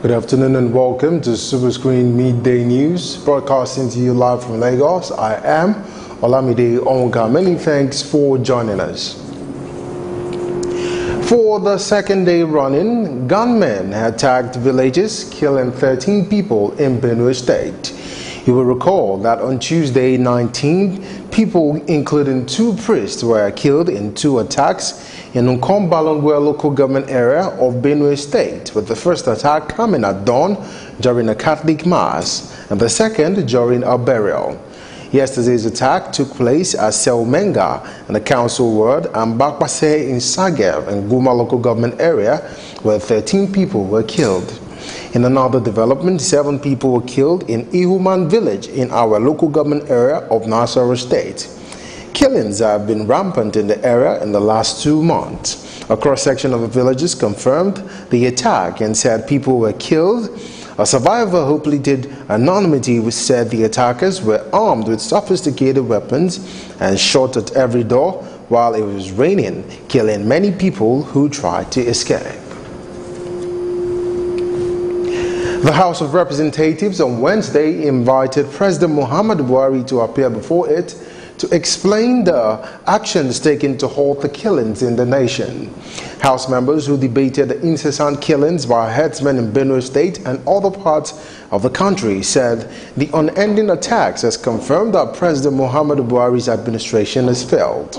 Good afternoon and welcome to Superscreen Midday News, broadcasting to you live from Lagos. I am Olamide Onga. Many thanks for joining us. For the second day running, gunmen attacked villages, killing 13 people in Benue State. You will recall that on Tuesday, 19 people, including 2 priests, were killed in 2 attacks in Nkombalongwe local government area of Benue State, with the first attack coming at dawn during a Catholic Mass and the second during a burial. Yesterday's attack took place at Selmenga in the council ward and Bakpase in Sagev and Guma local government area, where 13 people were killed. In another development, 7 people were killed in Ihuman village in our local government area of Nasarawa State. Killings have been rampant in the area in the last 2 months. A cross-section of the villages confirmed the attack and said people were killed. A survivor who pleaded anonymity said the attackers were armed with sophisticated weapons and shot at every door while it was raining, killing many people who tried to escape. The House of Representatives on Wednesday invited President Muhammadu Buhari to appear before it to explain the actions taken to halt the killings in the nation. House members who debated the incessant killings by herdsmen in Benue State and other parts of the country said the unending attacks has confirmed that President Muhammadu Buhari's administration has failed.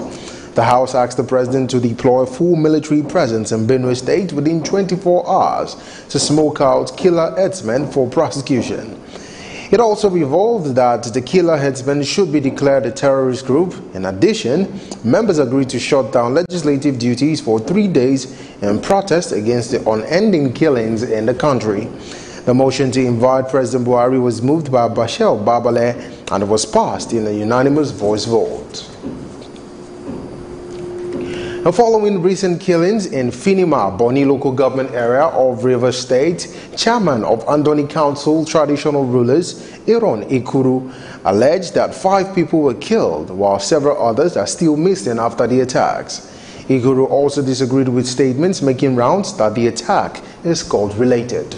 The House asked the President to deploy full military presence in Benue State within 24 hours to smoke out killer herdsmen for prosecution. It also revolved that the killer herdsmen should be declared a terrorist group. In addition, members agreed to shut down legislative duties for 3 days in protest against the unending killings in the country. The motion to invite President Buhari was moved by Bashir Babale and was passed in a unanimous voice vote. Following recent killings in Finima, Boni local government area of Rivers State, chairman of Andoni Council Traditional Rulers, Iron Ikuru, alleged that 5 people were killed while several others are still missing after the attacks. Ikuru also disagreed with statements making rounds that the attack is cult-related.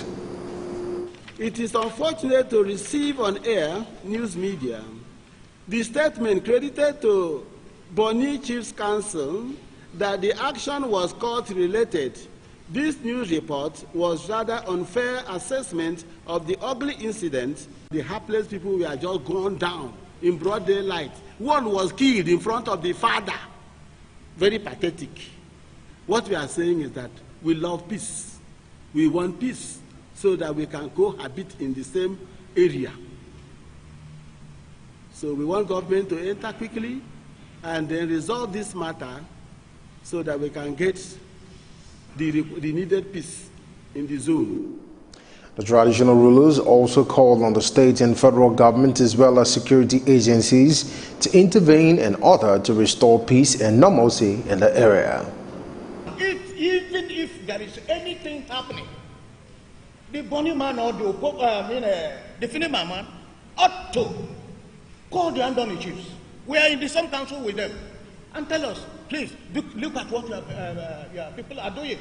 It is unfortunate to receive on air news media the statement credited to Boni Chiefs Council that the action was cult-related. This news report was rather unfair assessment of the ugly incident. The hapless people were just gone down in broad daylight. One was killed in front of the father. Very pathetic. What we are saying is that we love peace. We want peace so that we can cohabit in the same area. So we want government to enter quickly and then resolve this matter so that we can get the needed peace in the zone. The traditional rulers also called on the state and federal government as well as security agencies to intervene in order to restore peace and normalcy in the area. Even if there is anything happening, the Boni man or the Finima man ought to call the Andoni chiefs. We are in the same council with them and tell us, please, look at what your people are doing.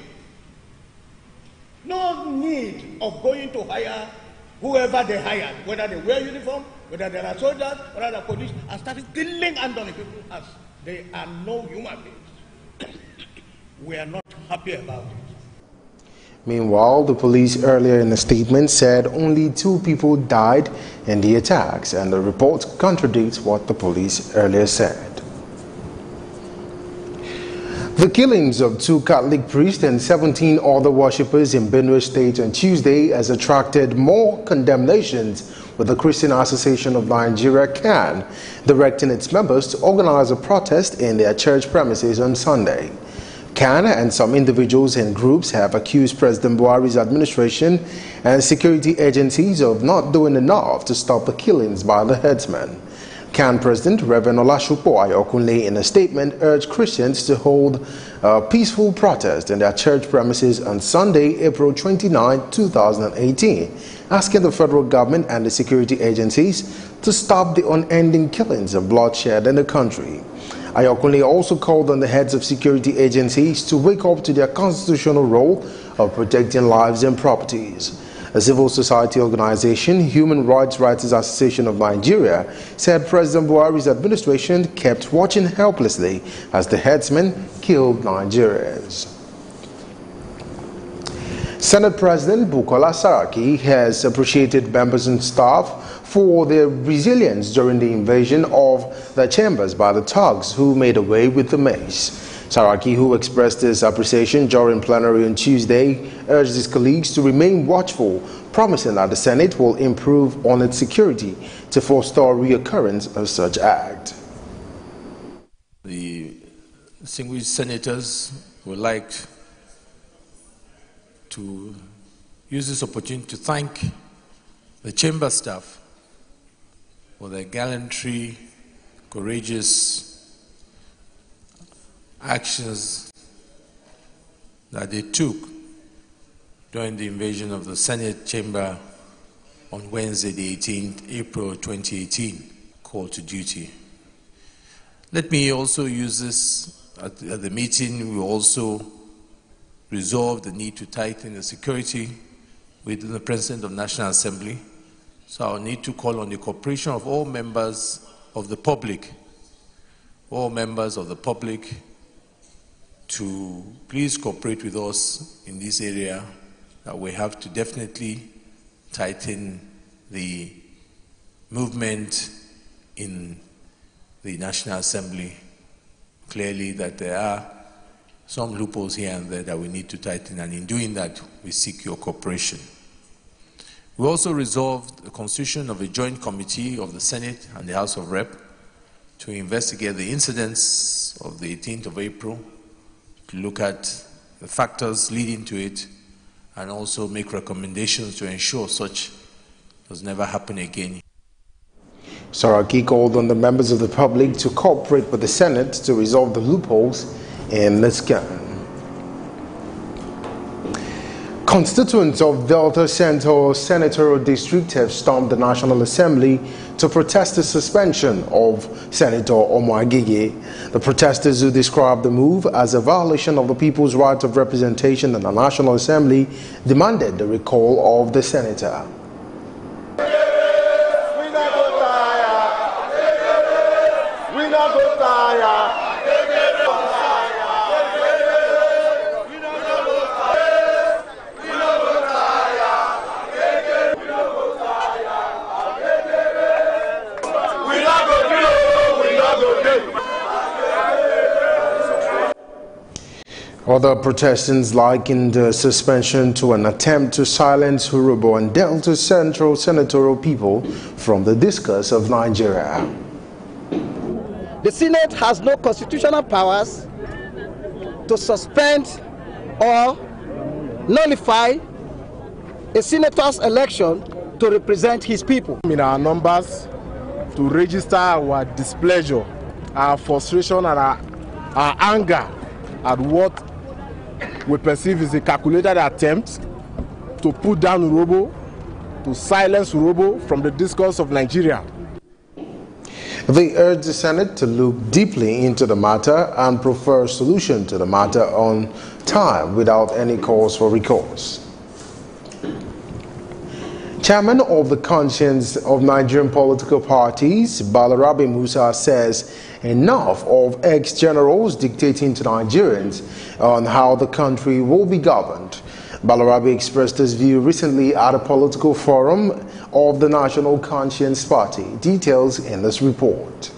No need of going to hire whoever they hired, whether they wear uniform, whether they are soldiers, whether they are police, and start killing Andoni people as they are no human beings. We are not happy about it. Meanwhile, the police earlier in a statement said only 2 people died in the attacks, and the report contradicts what the police earlier said. The killings of 2 Catholic priests and 17 other worshippers in Benue State on Tuesday has attracted more condemnations, with the Christian Association of Nigeria (CAN) directing its members to organize a protest in their church premises on Sunday. CAN and some individuals and groups have accused President Buhari's administration and security agencies of not doing enough to stop the killings by the herdsmen. CAN President Reverend Olashupo Ayokunle in a statement urged Christians to hold a peaceful protest in their church premises on Sunday, April 29, 2018, asking the federal government and the security agencies to stop the unending killings and bloodshed in the country. Ayokunle also called on the heads of security agencies to wake up to their constitutional role of protecting lives and properties. A civil society organization, Human Rights Writers Association of Nigeria, said President Buhari's administration kept watching helplessly as the herdsmen killed Nigerians. Senate President Bukola Saraki has appreciated members and staff for their resilience during the invasion of the chambers by the thugs who made away with the mace. Saraki, who expressed his appreciation during plenary on Tuesday, urged his colleagues to remain watchful, promising that the Senate will improve on its security to forestall reoccurrence of such act. The distinguished senators would like to use this opportunity to thank the chamber staff for their gallantry, courageous actions that they took during the invasion of the Senate chamber on Wednesday, the 18th April 2018, call to duty. Let me also use this at the meeting. We also resolved the need to tighten the security within the President of the National Assembly. So I'll need to call on the cooperation of all members of the public, to please cooperate with us in this area, that we have to definitely tighten the movement in the National Assembly. Clearly that there are some loopholes here and there that we need to tighten, and in doing that, we seek your cooperation. We also resolved the constitution of a joint committee of the Senate and the House of Rep to investigate the incidents of the 18th of April, to look at the factors leading to it, and also make recommendations to ensure such does never happen again. Saraki called on the members of the public to cooperate with the Senate to resolve the loopholes in the scam. Constituents of Delta Central Senatorial District have stormed the National Assembly to protest the suspension of Senator Omoagege. The protesters, who described the move as a violation of the people's right of representation in the National Assembly, demanded the recall of the senator. Other protestants likened the suspension to an attempt to silence Hurobo and Delta Central senatorial people from the discourse of Nigeria. The Senate has no constitutional powers to suspend or nullify a senator's election to represent his people. In our numbers, to register our displeasure, our frustration, and our anger at what we perceive is a calculated attempt to put down Urobo, to silence Urobo from the discourse of Nigeria. They urged the Senate to look deeply into the matter and prefer a solution to the matter on time without any cause for recourse. Chairman of the Conscience of Nigerian Political Parties, Balarabe Musa, says enough of ex-generals dictating to Nigerians on how the country will be governed. Balarabe expressed his view recently at a political forum of the National Conscience Party. Details in this report.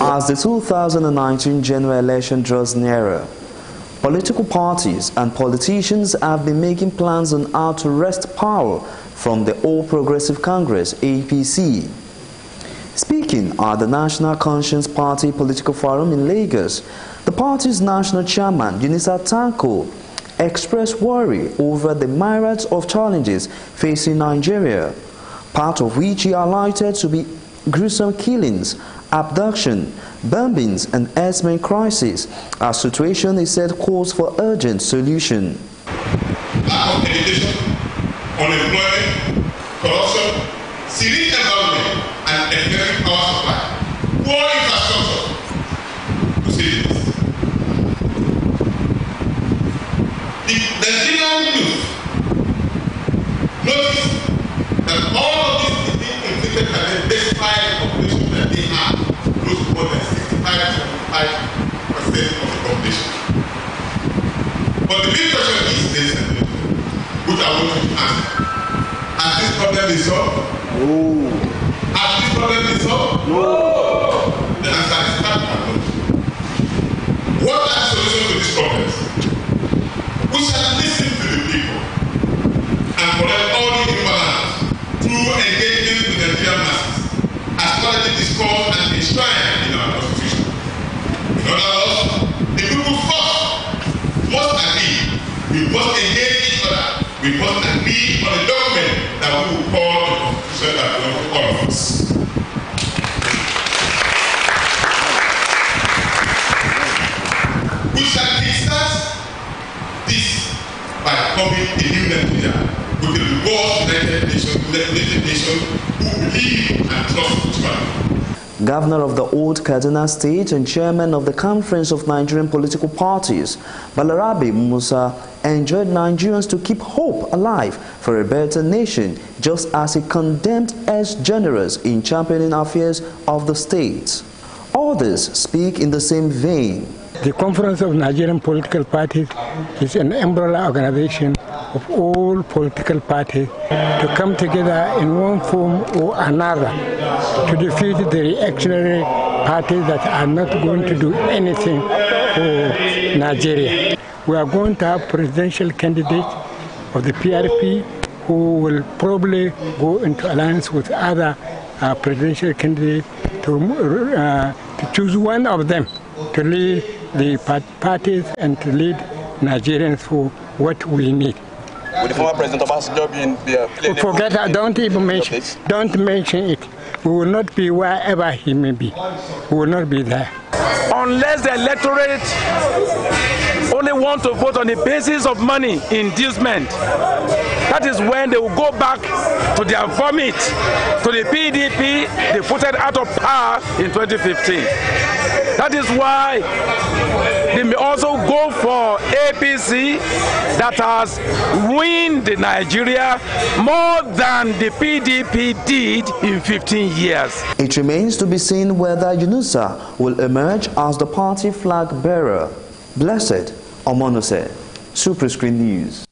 As the 2019 general election draws nearer, political parties and politicians have been making plans on how to wrest power from the All Progressive Congress, APC. Speaking at the National Conscience Party Political Forum in Lagos, the party's national chairman, Unisa Tanko, expressed worry over the myriad of challenges facing Nigeria, part of which he highlighted to be gruesome killings, abduction, bombings and herdsmen crisis. A situation he said calls for urgent solution. Lack of education, unemployment, corruption, serene environment and economic power supply, poor infrastructure to say this. The Nigerian youth problem been solved? No. Has this problem been solved? No. The answer is that no. What are the solutions to these problems? We shall listen to the people and correct all the imbalance through engagement with the Nigerian masses, as already discussed and enshrined in our constitution. In other words, the people first must agree. We must engage each other. We must agree on a document that we will call the constitution that belongs to all of us. We shall kickstart this by forming a new Nigeria with the reward United Nations who believe and trust each other. Governor of the Old Kaduna State and Chairman of the Conference of Nigerian Political Parties, Balarabe Musa, enjoined Nigerians to keep hope alive for a better nation, just as he condemned as generous in championing affairs of the state. Others speak in the same vein. The Conference of Nigerian Political Parties is an umbrella organization of all political parties to come together in one form or another to defeat the reactionary parties that are not going to do anything for Nigeria. We are going to have presidential candidates of the PRP who will probably go into alliance with other presidential candidates to choose one of them to lead the parties and to lead Nigerians for what we need. With the former President Obasanjo being forget that, don't even mention it. We will not be wherever he may be. We will not be there. Unless the electorate only want to vote on the basis of money inducement, that is when they will go back to their vomit, to the PDP they voted out of power in 2015. That is why they may also go for APC that has ruined Nigeria more than the PDP did in 15 years. It remains to be seen whether Yunusa will emerge as the party flag bearer. Blessed Omonose, Superscreen News.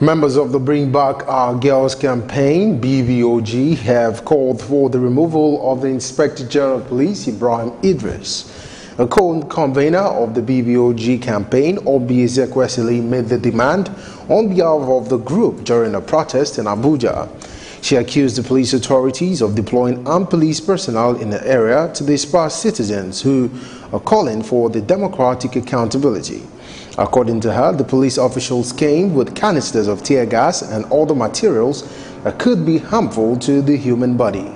Members of the Bring Back Our Girls campaign, BBOG, have called for the removal of the Inspector General of Police, Ibrahim Idris. A co-convener of the BBOG campaign, Obi Ezekwesili, made the demand on behalf of the group during a protest in Abuja. She accused the police authorities of deploying armed police personnel in the area to disperse citizens who are calling for the democratic accountability. According to her, the police officials came with canisters of tear gas and other materials that could be harmful to the human body.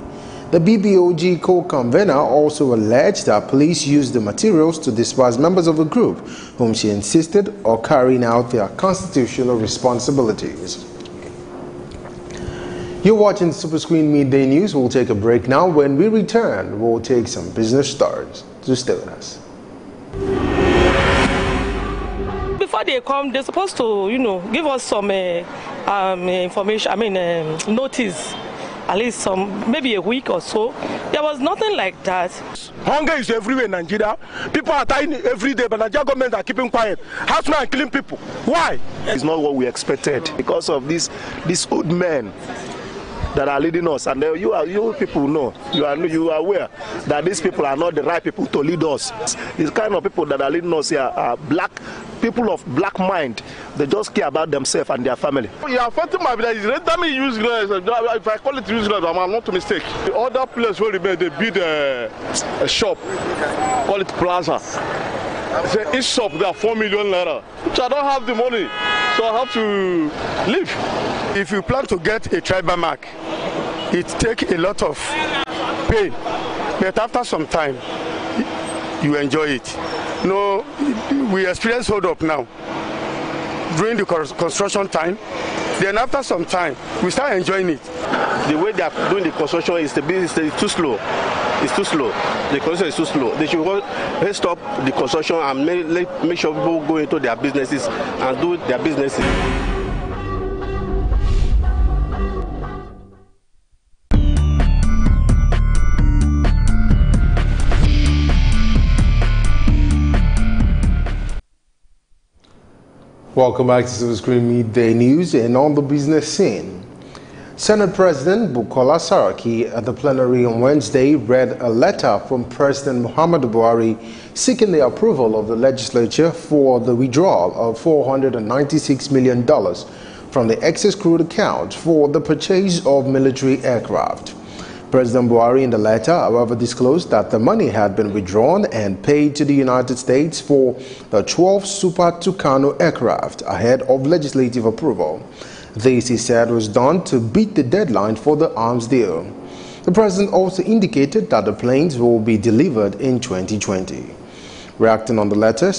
The BBOG co-convener also alleged that police used the materials to disperse members of the group, whom she insisted are carrying out their constitutional responsibilities. You're watching Superscreen Midday News. We'll take a break now. When we return, we'll take some business stories. So stay with us. Before they come, they're supposed to, give us some information, notice, at least maybe a week or so. There was nothing like that. Hunger is everywhere in Nigeria. People are dying every day, but Nigerian government are keeping quiet. Housemen are killing people. Why? It's not what we expected because of these old men that are leading us, and you people know, you are aware that these people are not the right people to lead us. These kind of people that are leading us here are people of black mind. They just care about themselves and their family. You are fighting my village. Let me use if I call it useless, I'm not a mistake. The other place where they build a shop, call it plaza. Each shop got 4 million naira. So I don't have the money, so I have to leave. If you plan to get a tribal mark, it takes a lot of pain, but after some time, you enjoy it. We experience hold up now during the construction time. Then after some time, we start enjoying it. The way they are doing the construction is too slow. It's too slow. The construction is too slow. They should stop the construction and make sure people go into their businesses and do their businesses. Welcome back to Superscreen Midday News. And on the business scene, Senate President Bukola Saraki at the plenary on Wednesday read a letter from President Muhammadu Buhari seeking the approval of the legislature for the withdrawal of $496 million from the excess crude account for the purchase of military aircraft. President Buhari in the letter, however, disclosed that the money had been withdrawn and paid to the United States for the 12 Super Tucano aircraft ahead of legislative approval. This, he said, was done to beat the deadline for the arms deal. The president also indicated that the planes will be delivered in 2020. Reacting on the letter,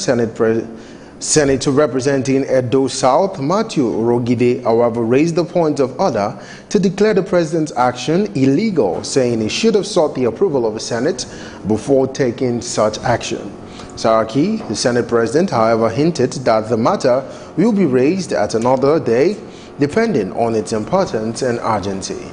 Senator representing Edo South, Matthew Orogide, however, raised the point of order to declare the president's action illegal, saying he should have sought the approval of the Senate before taking such action. Saraki, the Senate president, however, hinted that the matter will be raised at another day, depending on its importance and urgency.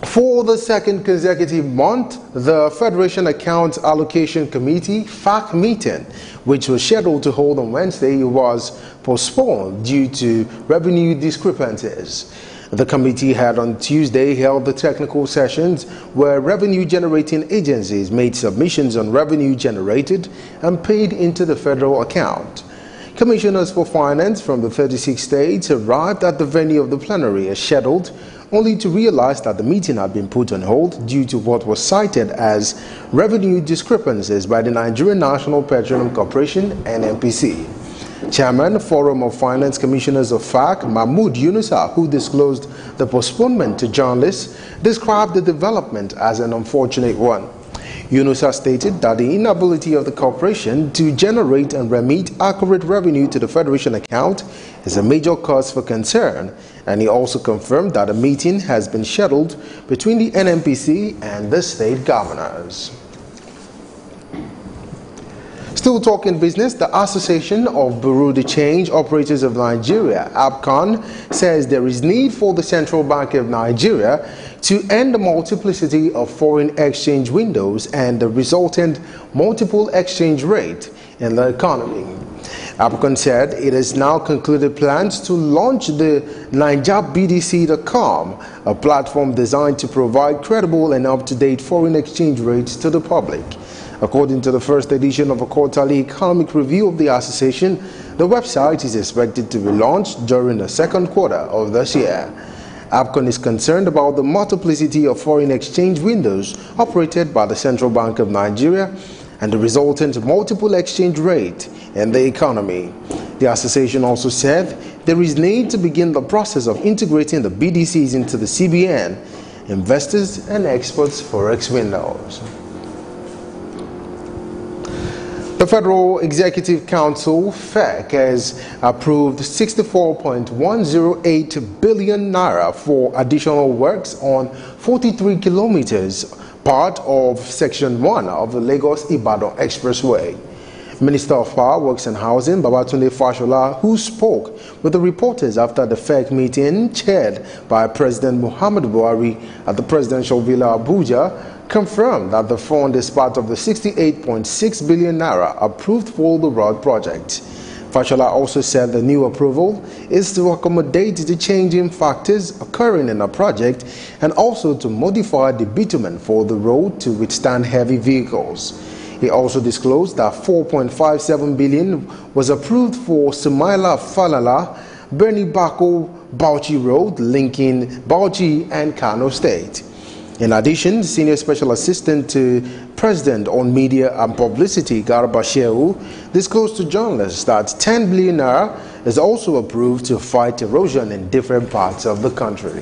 For the second consecutive month, the Federation Accounts Allocation Committee FAC meeting, which was scheduled to hold on Wednesday, was postponed due to revenue discrepancies. The committee had on Tuesday held the technical sessions where revenue-generating agencies made submissions on revenue generated and paid into the federal account. Commissioners for Finance from the 36 states arrived at the venue of the plenary as scheduled, only to realize that the meeting had been put on hold due to what was cited as revenue discrepancies by the Nigerian National Petroleum Corporation (NNPC). Chairman, Forum of Finance Commissioners of FAC, Mahmood Yunusa, who disclosed the postponement to journalists, described the development as an unfortunate one. Yunusa stated that the inability of the corporation to generate and remit accurate revenue to the Federation account is a major cause for concern, and he also confirmed that a meeting has been scheduled between the NNPC and the state governors. Still talking business, the Association of Bureau de Change Operators of Nigeria, ABCON, says there is need for the Central Bank of Nigeria to end the multiplicity of foreign exchange windows and the resultant multiple exchange rate in the economy. ABCON said it has now concluded plans to launch the NigerBDC.com, a platform designed to provide credible and up-to-date foreign exchange rates to the public. According to the first edition of a quarterly economic review of the association, the website is expected to be launched during the second quarter of this year. ABCON is concerned about the multiplicity of foreign exchange windows operated by the Central Bank of Nigeria and the resultant multiple exchange rate in the economy. The association also said there is need to begin the process of integrating the BDCs into the CBN, investors and exports forex windows. The Federal Executive Council, FEC, has approved 64.108 billion naira for additional works on 43 kilometers, part of Section 1 of the Lagos-Ibadan Expressway. Minister of Power, Works and Housing, Babatunde Fashola, who spoke with the reporters after the FEC meeting chaired by President Muhammadu Buhari at the Presidential Villa Abuja, confirmed that the fund is part of the 68.6 billion naira approved for the road project. Fashola also said the new approval is to accommodate the changing factors occurring in a project and also to modify the bitumen for the road to withstand heavy vehicles. He also disclosed that 4.57 billion was approved for Sumaila Falala, Bernie Bako Bauchi Road linking Bauchi and Kano State. In addition, Senior Special Assistant to President on Media and Publicity, Garba Shehu, disclosed to journalists that 10 billion naira is also approved to fight erosion in different parts of the country.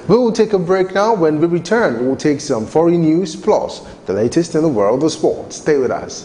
We will take a break now. When we return, we will take some foreign news plus the latest in the world of sports. Stay with us.